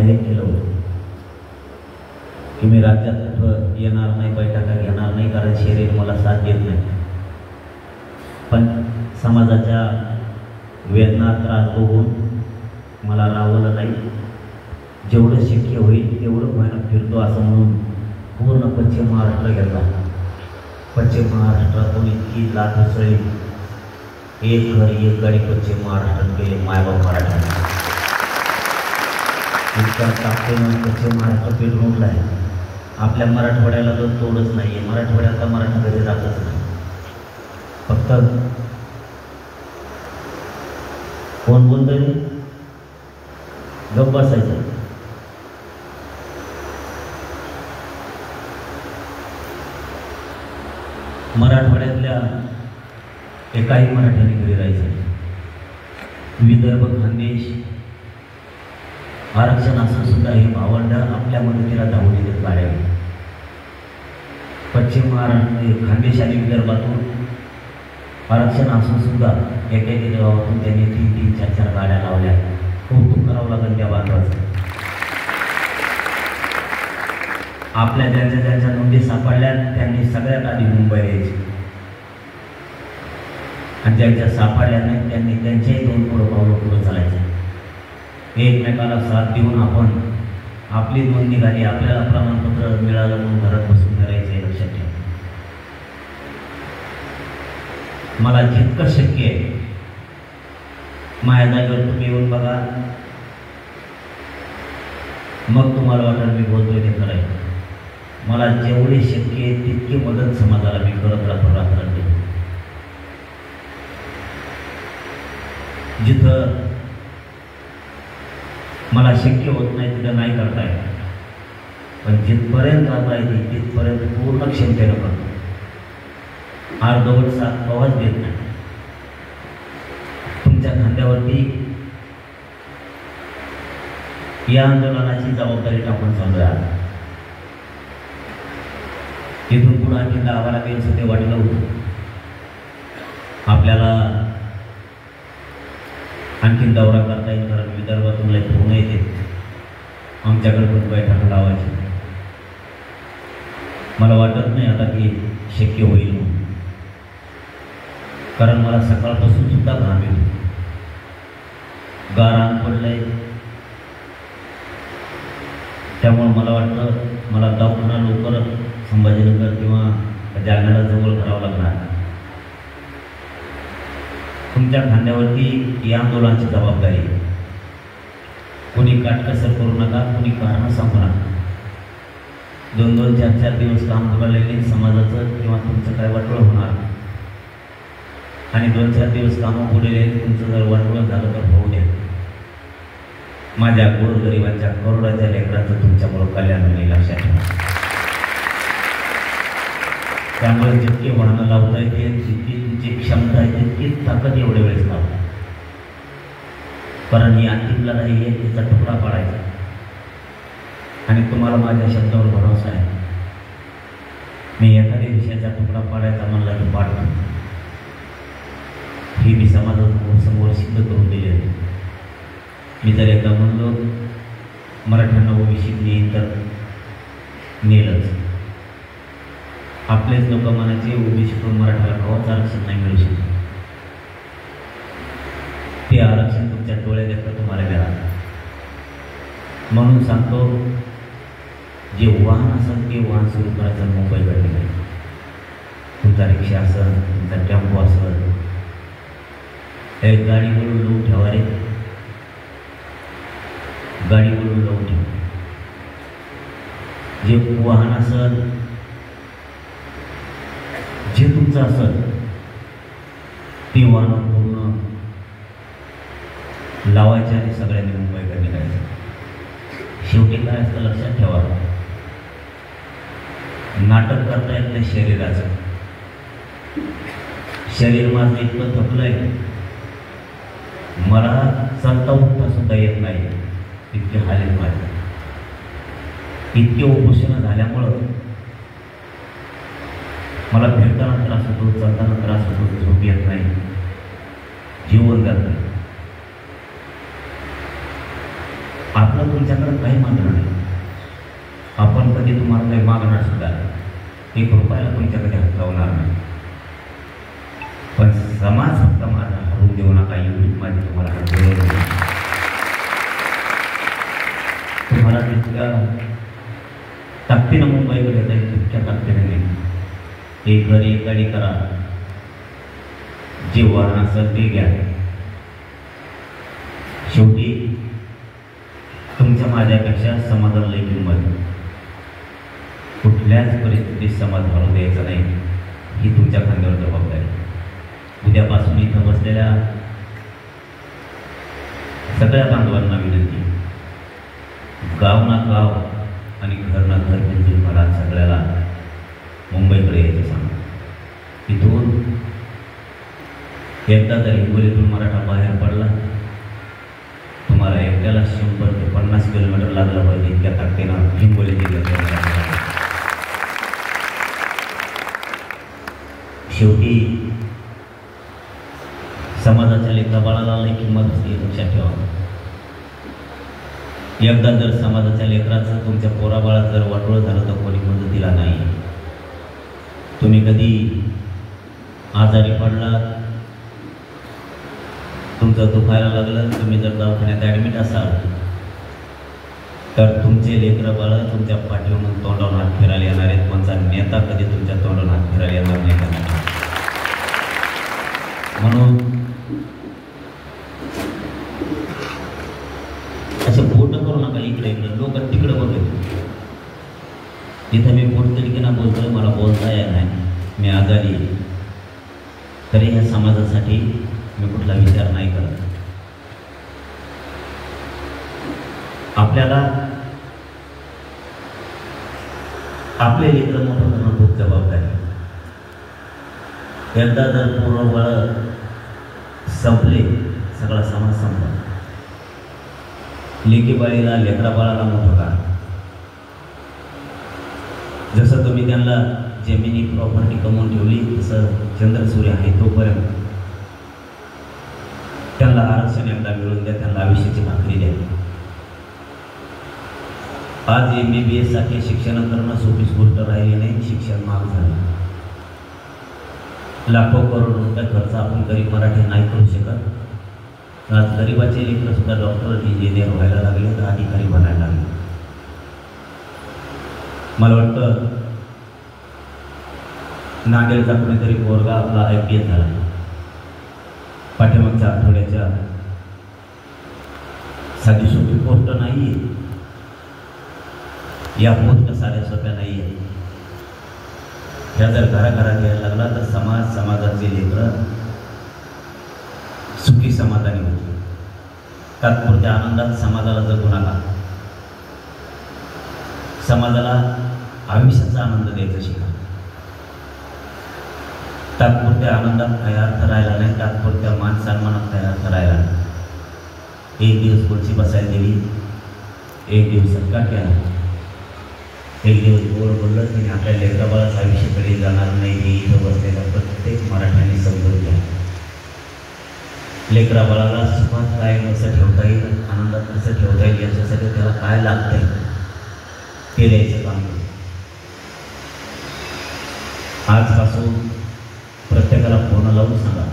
हे केलं होतं की मी राज्यात येणार नाही, बैठका घेणार नाही, कारण शरीर मला साथ देत नाही. पण समाजाच्या वेदना त्रास बघून मला राहवलं नाही. जेवढं शक्य होईल तेवढं महिन्यात फिरतो असं म्हणून पूर्ण पश्चिम महाराष्ट्र घेतला. पश्चिम महाराष्ट्रातून इतकी लाट उसळली, एक घर एक गाडी पश्चिम महाराष्ट्रात गेले मायबाप मराठा. इतका ताकदीनं पश्चिम महाराष्ट्र पेटून उठला आहे. आपल्या मराठवाड्याला तर तोडच नाही आहे. मराठवाड्याचा मराठा कधी जातच नाही. फक्त कोण बोलतंय गप्प बसायचं. मराठवाड्यातल्या एकाही मराठ्याने घरी राहायचं. विदर्भ, खानदेश आरक्षण असं सुद्धा हे भावंड आपल्या मदतीला धावून येतात गाड्या. पश्चिम महाराष्ट्र, खानदेश आणि विदर्भातून आरक्षण असून सुद्धा एकेक गावातून त्यांनी 3-3, 4-4 गाड्या लावल्या. कौतुक करावं लागेल त्या बांधवाचं. आपल्या ज्यांच्या नोंदी सापडल्या त्यांनी सगळ्यात आधी मुंबईला यायची, आणि ज्यांच्या सापडल्या नाही त्यांनी त्यांच्याही 2 पावलं पुढं चालायचं. एकमेकाला साथ देऊन आपण आपली नोंद निघाली, आपल्याला प्रमाणपत्र मिळालं म्हणून घरात बसून करायचे. लक्षात ठेवा. मला जितकं शक्य आहे माझ्या जागेवर तुम्ही येऊन बघा, मग तुम्हाला वाटेल मी बोलतोय ते खरं आहे. मला जेवढी शक्य आहे तितकी मदत समाजाला मी करत राहतो. जिथं मला शक्य होत नाही तिथं नाही करता येत, पण जिथपर्यंत करता येते तिथपर्यंत पूर्ण क्षमतेनं करतो. अर्धवट साथ आवाज देत नाही. तुमच्या खांद्यावरती या आंदोलनाची जबाबदारी टाकून चालू आहे. तिथून पुढे आणखी गावाला गेलं ते वाटलं होतं आपल्याला आणखीन दौरा करता येईल, कारण विदर्भातून लई फोन येते आमच्याकडे पण बैठक लावायची. मला वाटत नाही आता की शक्य होईल म्हणून, कारण मला सकाळपासून सुद्धा घाम येतो. गारान पडलंय, त्यामुळे मला वाटतं मला दवाखाना लवकर संभाजीनगर किंवा जालन्याला जवळ करावं लागणार. तुमच्या खांद्यावरती या आंदोलनाची जबाबदारी. कोणी काटकसर करू नका, कोणी कारण सांगू नका. 2-2, 4-4 दिवस काम करायला समाजाचं किंवा तुमचं काय वाटोळ होणार, आणि 2-4 दिवस कामं पुढे तुमचं जर वाटोळ झालं तर होऊ द्या. माझ्या गोरगरिबांच्या करोडाच्या लेकरांचं तुमच्यामुळं कल्याण होईल. लक्षात ठेवा. त्यामुळे जितके वाहनं लावता येते, जितकी तुमची क्षमता आहे तितकीच ताकद एवढे वेळेस लावता, कारण ही अंतिम लढाई आहे. तिचा तुकडा पाडायचा, आणि तुम्हाला माझ्या शब्दावर भरोसा आहे. मी एखाद्या विषयाचा तुकडा पाडायचा म्हणला की पाडतो. हे मी समाजासमोर सिद्ध करून दिले आहे. मी जर एकदा म्हणलो मराठ्यांना ओबीसीत नेईन तर नेलंच. आपलेच लोक म्हणायचे ओबीसीतून मराठ्याला कवाच आरक्षण नाही मिळू शकत. ते आरक्षण तुमच्या डोळ्यात देखत तुम्हाला मिळालं. म्हणून सांगतो, जे वाहन असेल ते वाहन सुरू करायचं मुंबईकडे नाही. तुमचा रिक्षा असेल, तुमचा टेम्पो असेल, एक गाडीवरून लावून ठेवा रे, गाडीवरून लावून ठेवा. जे वाहन असेल, जे तुमचं असेल ते वाहन पूर्ण लावायचे आणि सगळ्यांनी मुंबईकडे निघायचं. शेवटी काय असतं लक्षात ठेवा, नाटक करता येत नाही शरीराचं. शरीर माझं इतकं थकलंय, मला चालता उठता सुद्धा येत नाही. इतके हाल आहेत माझे. इतके उपोषण झाल्यामुळं मला फिरताना त्रास होतो, चालताना त्रास होतो, झोप येत नाही, जीवन जात नाही. आपलं तुमच्याकडे काही आपण कधी तुम्हाला काही मागणार सुद्धा 1 रुपयाला तुमच्याकडे हात लावणार नाही, पण समाज फक्त माझा हरवून देऊ नका एवढीच माझी तुम्हाला तुम्हाला तितक्या ताकदीनं मुंबईकडे येता येईल तितक्या ताकदीने नाही. एक घर एक गाडी करा, जे वर्ण असेल ते घ्या. शेवटी तुमच्या माझ्यापेक्षा समाजाला लई किंमत, कुठल्याच परिस्थितीत समाज घालून द्यायचा नाही, ही तुमच्या खांद्यावर जबाबदारी. उद्यापासून इथं बसलेल्या सगळ्या बांधवांना विनंती, गाव ना गाव आणि घर ना घर बिंदून मला सगळ्याला मुंबईकडे यायचं सांगा. इथून एकदा जर हिंगोलीतून मराठा बाहेर पडला, तुम्हाला एकट्याला 100 ते 50 किलोमीटर लागलं पाहिजे इतक्या ताकदीनं हिंगोली जिल्ह्यात. शेवटी समाजाच्या लेकराबाळाला लई किंमत असते, लक्षात ठेवा. एकदा जर समाजाच्या लेकराचं तुमच्या पोराबाळात जर वाटोळं झालं तर कोणी मदतीला नाही. तुम्ही कधी आजारी पडलात, तुमचं दुखायला लागलं, तुम्ही जर दवाखान्यात ॲडमिट असाल तर तुमचे लेकरं बाळं तुमच्या पाठीवरून तोंडावून हात फिरायला येणार आहेत. कोणता नेता कधी तुमच्या तोंडावून हात फिरायला येणार नाही का? म्हणून असं बोट करू नका इकडे इकडे, लोक तिकडे बघत. जिथं मी बोट तरीकेनं बोलतोय, मला बोलता येत नाही, मी आजारी, तरी ह्या समाजासाठी मी कुठला विचार नाही करत. आपल्याला आपले लेकरं मोठं करणं खूप जबाबदारी. एकदा जर पूर्ण बळ संपले, सगळा समाज संपला. लेकी बाळीला लेकरा बाळाला मोठं करा. जसं तुम्ही त्यांना जमिनी प्रॉपर्टी कमवून ठेवली, तसं चंद्रसूर्य आहे तोपर्यंत त्यांना आरक्षण एकदा मिळून द्या, त्यांना आयुष्याची भाकरी द्या. आज MBBS साठी शिक्षण करणं सोपीच गोष्ट राहिली नाही. शिक्षण महाग झालं. लाखो करोड रुपये खर्च आपण गरीब मराठी नाही करू शकत. आज गरिबाचे लेकरं सुद्धा डॉक्टर इंजिनियर व्हायला लागले, तर अधिकारी बनायला लागले. मला वाटतं नांदेडचा कुणीतरी पोरगा आपला IPS झाला. पाठीमागच्या आठवड्याच्या साधी सोपी पोस्ट नाही, या पोस्ट साध्या सोप्या नाही आहे. ह्या जर घराघरात यायला लागला तर समाजाचे लेकरं सुखी समाधानी होते. तात्पुरत्या आनंदात समाजाला जगू नका. समाजाला आयुष्याचा आनंद द्यायचा शिका. तात्पुरत्या आनंदात काही अर्थ राहिला नाही, तात्पुरत्या मान सन्मानात काही अर्थ राहिला नाही. एक दिवस खुर्ची बसायला दिली, एक दिवस सत्कार केला, एक दिवस गोड बोललं की आपल्या लेकराबाळाचं आयुष्याकडे जाणार नाही. हे इथं बसलेला प्रत्येक मराठ्याने समजून घ्या. लेकराबाळाला सुखात काय कसं ठेवता येईल, आनंदात कसं ठेवता येईल, याच्यासाठी त्याला काय लागतंय ते द्यायचं काम. आजपासून प्रत्येकाला फोन लावून सांगा,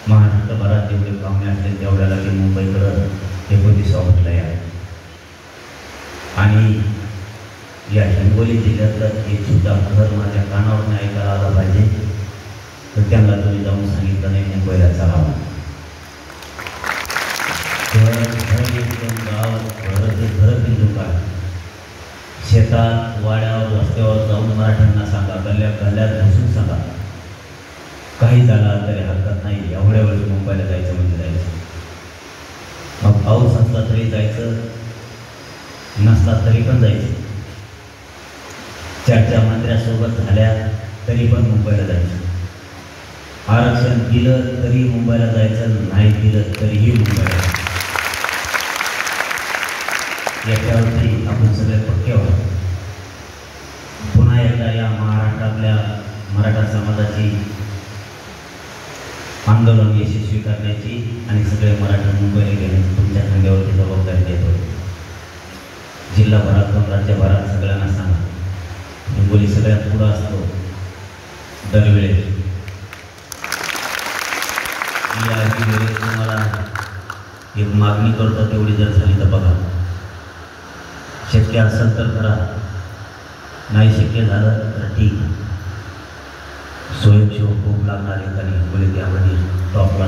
महाराष्ट्रभरात जेवढे पाहुणे असतील तेवढ्याला ते मुंबईकडं 29 ऑगस्टला या. आणि या हिंगोली जिल्ह्यातलं एक सुद्धा घर माझ्या कानावर ऐकायला आलं पाहिजे, तर त्यांना तुम्ही जाऊन सांगितलं नाही मुंबईला चला. घर बिंदू काय, शेतात वाड्यावर रस्त्यावर जाऊन मराठ्यांना सांगा, गल्ल्यात घुसून सांगा, काही झालं तरी हरकत नाही, एवढ्या वेळेस मुंबईला जायचं म्हणजे जायचं. मग पाऊस असला तरी जायचं, नसला तरी पण जायचं. चर्चा मंत्र्यासोबत झाल्या तरी पण मुंबईला जायचं. आरक्षण दिलं तरी मुंबईला जायचं, नाही दिलं तरीही मुंबईला जायचं. याच्यावरती आपण सगळे पक्के आहोत. पुन्हा एकदा या महाराष्ट्रातल्या मराठा समाजाची आंदोलन यशस्वी करण्याची आणि सगळे मराठा मुंबईला गेल्याची तुमच्या खांद्यावरती जबाबदारी देतो. जिल्हाभरातून राज्यभरात सगळ्यांना सांगा, हिंगोली सगळ्यात पुढं असतो दरवेळेस. तुम्हाला एक मागणी करतो, तेवढी जर झाली तर बघा. शक्य असेल तर करा, नाही शक्य झालं तर ठीक. स्वयंसेवक खूप लागणार आहे आणि हिंगोली त्यामध्ये टॉपला